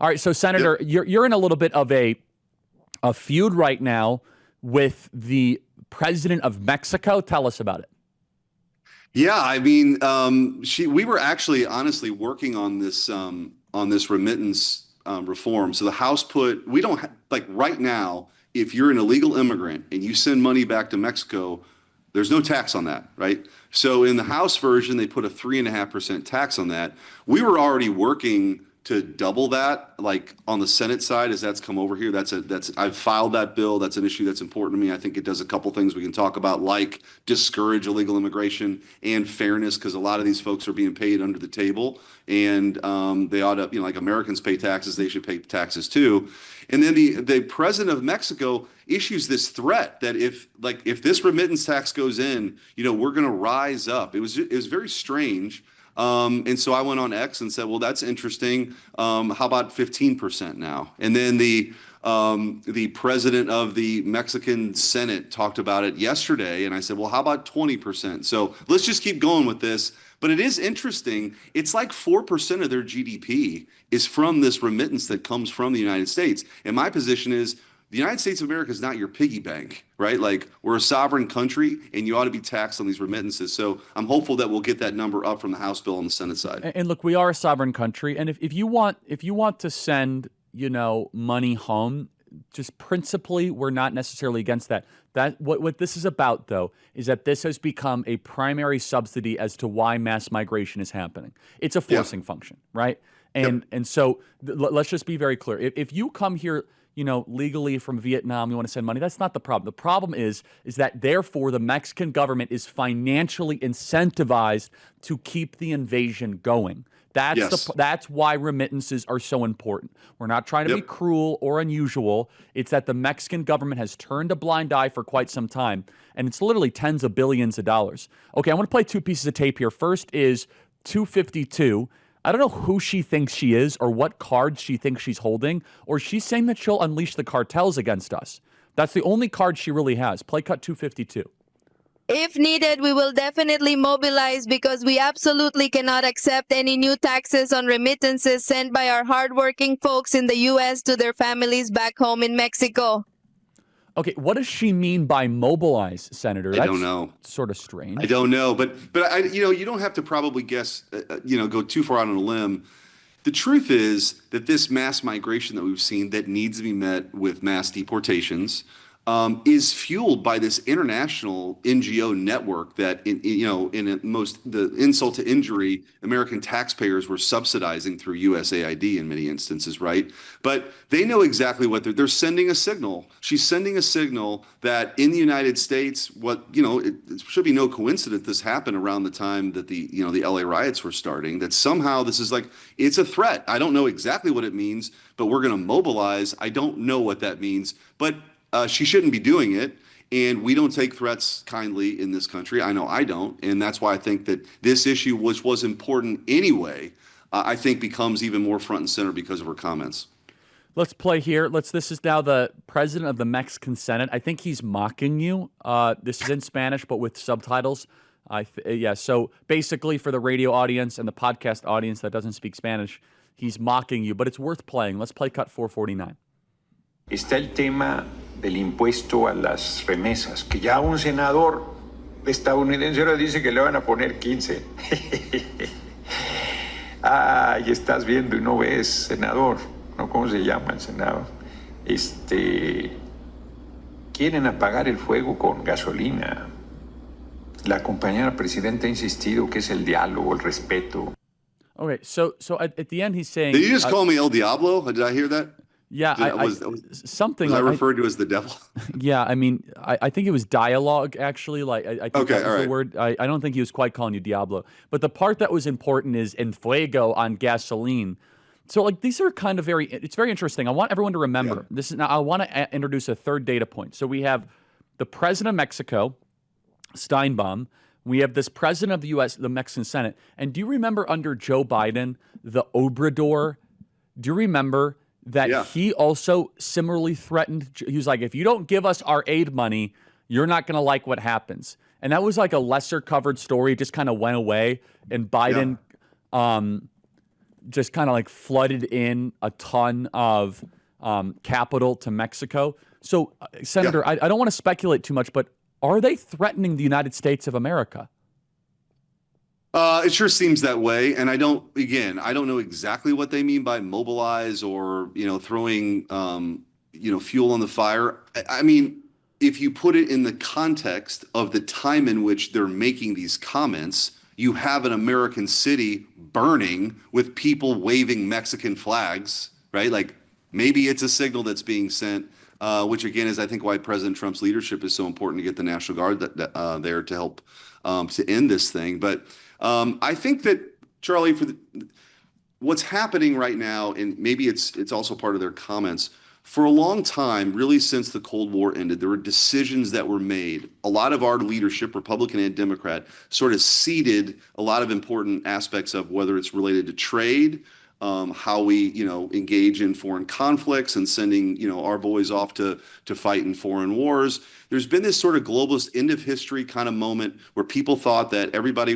All right, so Senator, you're in a little bit of a feud right now with the president of Mexico. Tell us about it. Yeah, I mean, we were actually honestly working on this remittance reform. So the House we don't like right now, if you're an illegal immigrant and you send money back to Mexico, there's no tax on that, right? So in the House version, they put a 3.5% tax on that. We were already working to double that, like on the Senate side, as that's come over here. I've filed that bill. That's an issue that's important to me. I think it does a couple things we can talk about, like discourage illegal immigration and fairness, because a lot of these folks are being paid under the table, and they ought to, like Americans pay taxes, they should pay taxes too. And then the president of Mexico issues this threat that if this remittance tax goes in, we're going to rise up. It was very strange. And so I went on X and said, well, that's interesting. How about 15% now? And then the president of the Mexican Senate talked about it yesterday. And I said, well, how about 20%? So let's just keep going with this. But it is interesting. It's like 4% of their GDP is from this remittance that comes from the United States. And my position is, the United States of America is not your piggy bank, right? Like, we're a sovereign country, and you ought to be taxed on these remittances. So I'm hopeful that we'll get that number up from the House bill on the Senate side. And look, we are a sovereign country, and if you want to send money home, just principally, we're not necessarily against that. What this is about, though, is that this has become a primary subsidy as to why mass migration is happening. It's a forcing function, right? And so let's just be very clear. If you come here, legally from Vietnam, you want to send money, that's not the problem. The problem is that therefore the Mexican government is financially incentivized to keep the invasion going. That's why remittances are so important. We're not trying to be cruel or unusual. It's that the Mexican government has turned a blind eye for quite some time, and it's literally tens of billions of dollars. Okay, I want to play two pieces of tape here. First is 252. I don't know who she thinks she is or what cards she thinks she's holding, or she's saying that she'll unleash the cartels against us. That's the only card she really has. Play cut 252. If needed, we will definitely mobilize, because we absolutely cannot accept any new taxes on remittances sent by our hardworking folks in the U.S. to their families back home in Mexico. Okay, what does she mean by mobilize, Senator? I don't know. Sort of strange. I don't know, but you don't have to probably guess, go too far out on a limb. The truth is that this mass migration that we've seen that needs to be met with mass deportations is fueled by this international NGO network that, the insult to injury, American taxpayers were subsidizing through USAID in many instances, right? But they know exactly what they're sending a signal. She's sending a signal that in the United States, it should be no coincidence this happened around the time that the LA riots were starting, that somehow this is it's a threat. I don't know exactly what it means, but we're going to mobilize. I don't know what that means, but she shouldn't be doing it, and we don't take threats kindly in this country. I know I don't, and that's why I think that this issue, which was important anyway, I think becomes even more front and center because of her comments. Let's play here. This is now the president of the Mexican Senate. I think he's mocking you. This is in Spanish, but with subtitles. So basically for the radio audience and the podcast audience that doesn't speak Spanish, he's mocking you, but it's worth playing. Let's play cut 449. Está el tema del impuesto a las remesas, que ya un senador estadounidense ahora dice que le van a poner 15. Y estás viendo y no ves, senador, ¿no? ¿Cómo se llama el senador? Quieren apagar el fuego con gasolina. La compañera presidenta ha insistido que es el diálogo, el respeto. Okay, so at the end he's saying... Did you just call me El Diablo? Did I hear that? Yeah, something. Was I referred to as the devil? Yeah, I mean, I think it was dialogue, actually. I think that was the word. I don't think he was quite calling you Diablo. But the part that was important is en fuego on gasoline. So, these are kind of it's very interesting. I want everyone to remember this. Now, I want to introduce a third data point. So we have the president of Mexico, Steinbaum. We have this president of the U.S., the Mexican Senate. And do you remember under Joe Biden, the Obrador? Do you remember that he also similarly threatened? He was like, if you don't give us our aid money, you're not going to like what happens. And that was like a lesser covered story, just kind of went away. And Biden just kind of like flooded in a ton of capital to Mexico. So, Senator, Yeah. I don't want to speculate too much, but are they threatening the United States of America? It sure seems that way, and I don't know exactly what they mean by mobilize or throwing fuel on the fire. I mean, if you put it in the context of the time in which they're making these comments, you have an American city burning with people waving Mexican flags, right? Like maybe it's a signal that's being sent, which again is I think why President Trump's leadership is so important to get the National Guard there to help to end this thing. But I think that Charlie, what's happening right now, and maybe it's also part of their comments. For a long time, really since the Cold War ended, there were decisions that were made. A lot of our leadership, Republican and Democrat, sort of ceded a lot of important aspects of whether it's related to trade, how we, engage in foreign conflicts and sending, our boys off to fight in foreign wars. There's been this sort of globalist end of history kind of moment where people thought that everybody,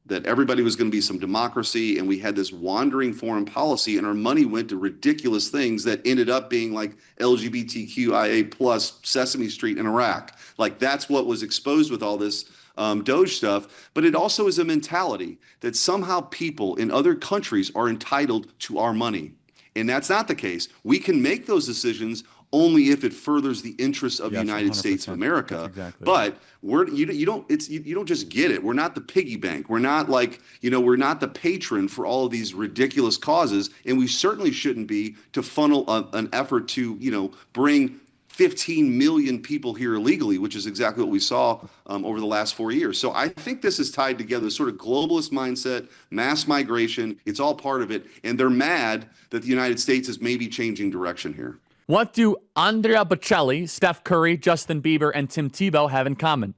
that everybody was going to be some democracy, and we had this wandering foreign policy, and our money went to ridiculous things that ended up being like LGBTQIA plus Sesame Street in Iraq. Like that's what was exposed with all this Doge stuff. But it also is a mentality that somehow people in other countries are entitled to our money. And that's not the case. We can make those decisions only if it furthers the interests of the United States of America. Exactly but you don't just get it. We're not the piggy bank. We're not like, we're not the patron for all of these ridiculous causes. And we certainly shouldn't be to funnel an effort to, bring 15 million people here illegally, which is exactly what we saw over the last 4 years. So I think this is tied together, sort of globalist mindset, mass migration. It's all part of it. And they're mad that the United States is maybe changing direction here. What do Andrea Bocelli, Steph Curry, Justin Bieber, and Tim Tebow have in common?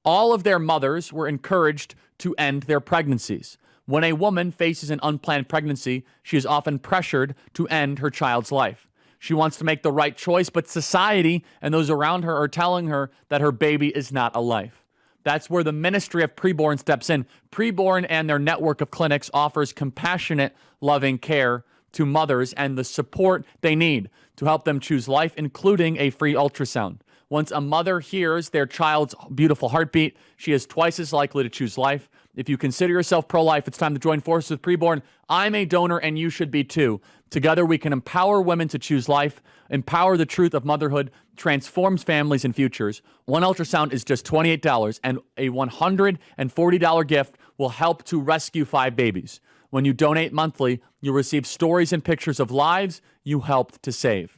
All of their mothers were encouraged to end their pregnancies. When a woman faces an unplanned pregnancy, she is often pressured to end her child's life. She wants to make the right choice, but society and those around her are telling her that her baby is not a life. That's where the Ministry of Preborn steps in. Preborn and their network of clinics offers compassionate, loving care to mothers and the support they need to help them choose life, including a free ultrasound. Once a mother hears their child's beautiful heartbeat, she is twice as likely to choose life. If you consider yourself pro-life, it's time to join forces with Preborn. I'm a donor, and you should be too. Together, we can empower women to choose life, empower the truth of motherhood, transforms families and futures. One ultrasound is just $28, and a $140 gift will help to rescue 5 babies. When you donate monthly, you'll receive stories and pictures of lives you helped to save.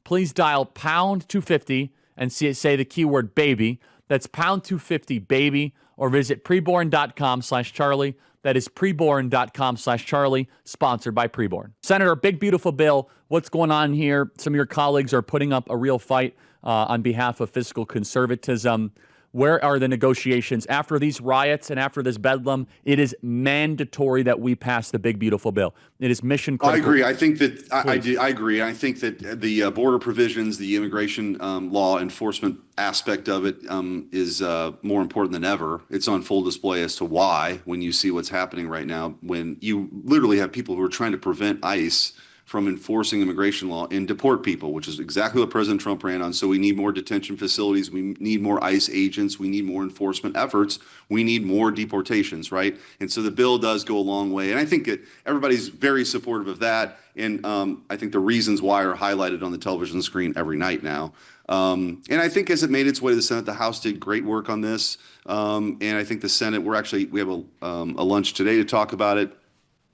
Please dial pound 250 and say the keyword baby. That's pound 250 baby, or visit preborn.com/Charlie. That is preborn.com/Charlie, sponsored by Preborn. Senator, big beautiful bill. What's going on here? Some of your colleagues are putting up a real fight on behalf of fiscal conservatism. Where are the negotiations? After these riots and after this bedlam, it is mandatory that we pass the big, beautiful bill. It is mission critical. I agree. I think that I agree. I think that the border provisions, the immigration law enforcement aspect of it is more important than ever. It's on full display as to why when you see what's happening right now, when you literally have people who are trying to prevent ICE from enforcing immigration law and deport people, which is exactly what President Trump ran on. So we need more detention facilities. We need more ICE agents. We need more enforcement efforts. We need more deportations, right? And so the bill does go a long way. And I think that everybody's very supportive of that. And I think the reasons why are highlighted on the television screen every night now. And I think as it made its way to the Senate, the House did great work on this. And I think the Senate, we have a lunch today to talk about it.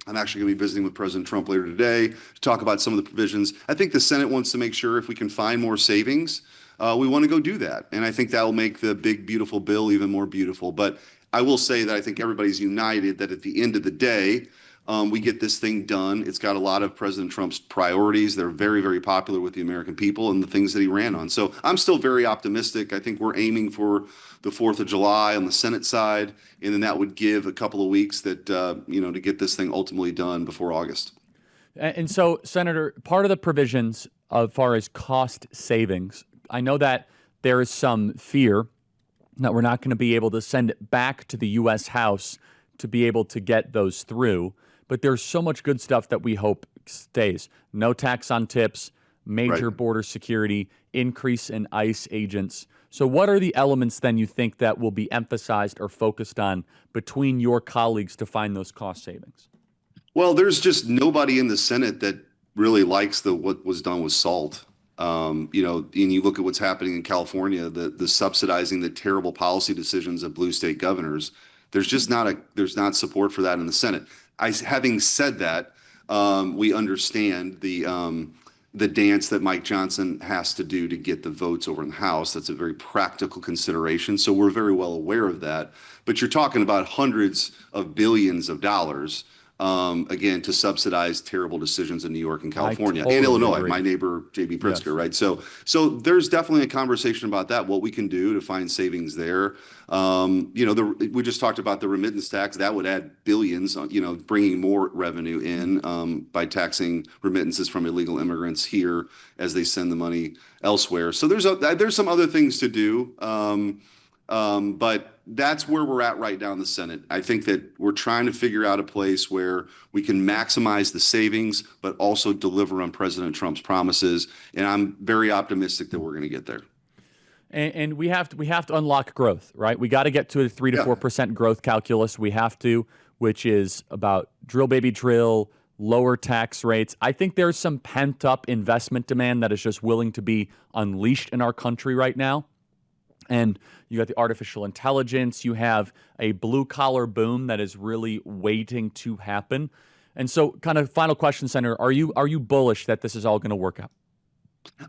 I'm actually going to be visiting with President Trump later today to talk about some of the provisions. I think the Senate wants to make sure if we can find more savings, we want to go do that. And I think that will make the big, beautiful bill even more beautiful. But I will say that I think everybody's united that at the end of the day, we get this thing done. It's got a lot of President Trump's priorities. They're very, very popular with the American people and the things that he ran on. So I'm still very optimistic. I think we're aiming for the 4th of July on the Senate side, and then that would give a couple of weeks that, to get this thing ultimately done before August. And so, Senator, part of the provisions as far as cost savings, I know that there is some fear that we're not going to be able to send it back to the U.S. House to be able to get those through. but there's so much good stuff that we hope stays. No tax on tips, major Right. border security, increase in ICE agents. So what are the elements then you think that will be emphasized or focused on between your colleagues to find those cost savings? Well, there's just nobody in the Senate that really likes what was done with SALT. And you look at what's happening in California, the subsidizing the terrible policy decisions of blue state governors. There's not support for that in the Senate. Having said that, we understand the dance that Mike Johnson has to do to get the votes over in the House. That's a very practical consideration. So we're very well aware of that. But you're talking about hundreds of billions of dollars, again, to subsidize terrible decisions in New York and California totally and Illinois, agree. my neighbor, J.B. Pritzker, Yes. right? So there's definitely a conversation about that, what we can do to find savings there. We just talked about the remittance tax. That would add billions, bringing more revenue in by taxing remittances from illegal immigrants here as they send the money elsewhere. So there's some other things to do. But that's where we're at right now in the Senate. I think that we're trying to figure out a place where we can maximize the savings, but also deliver on President Trump's promises. And I'm very optimistic that we're going to get there. And we have to unlock growth, right? We got to get to a 3 to 4% growth calculus. We have to, which is about drill, baby, drill, lower tax rates. I think there's some pent up investment demand that is just willing to be unleashed in our country right now. And you got the artificial intelligence. You have a blue collar boom that is really waiting to happen. And so, kind of final question, Senator, are you bullish that this is all going to work out?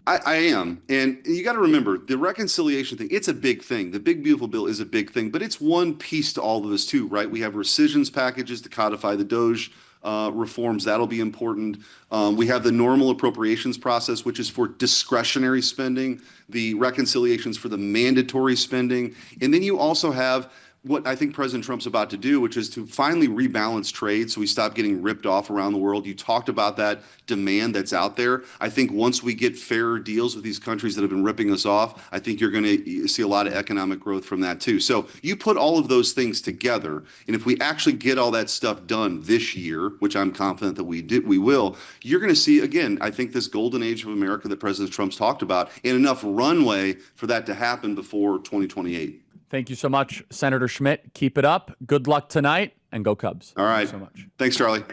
I am. And you got to remember the reconciliation thing. It's a big thing. The big, beautiful bill is a big thing, but it's one piece to all of this too, right? We have rescissions packages to codify the DOJ reforms. That'll be important. We have the normal appropriations process, which is for discretionary spending, the reconciliations for the mandatory spending. And then you also have what I think President Trump's about to do, which is to finally rebalance trade so we stop getting ripped off around the world. You talked about that demand that's out there. I think once we get fairer deals with these countries that have been ripping us off, I think you're going to see a lot of economic growth from that too. So you put all of those things together, and if we actually get all that stuff done this year, which I'm confident that we will, you're going to see, again, I think this golden age of America that President Trump's talked about, and enough runway for that to happen before 2028. Thank you so much, Senator Schmidt. Keep it up. Good luck tonight, and go Cubs. All right. Thank you so much. Thanks, Charlie.